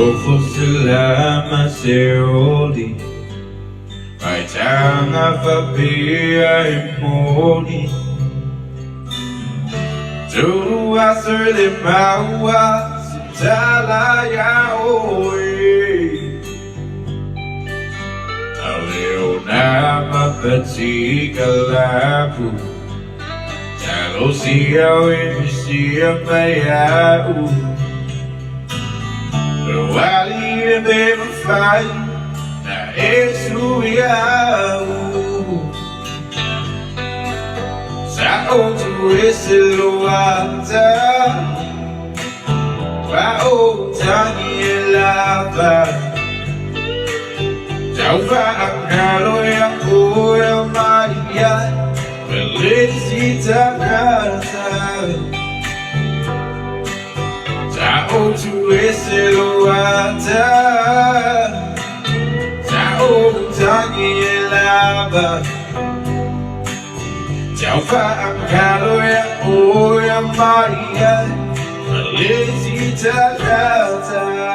Salama Seroli Right down of a beer imoni Tulu asuli mawa Sitala ya oe Aleo nama patika lapu Talo siya winisiya mayau Wali never fight na esuiau Sa outro esiluata Wa otani elava Taufa akalo ya kuya maria Felicita casa Outro esiluata Sa otani elava Taufa akalo ya kuya maria Felicita casa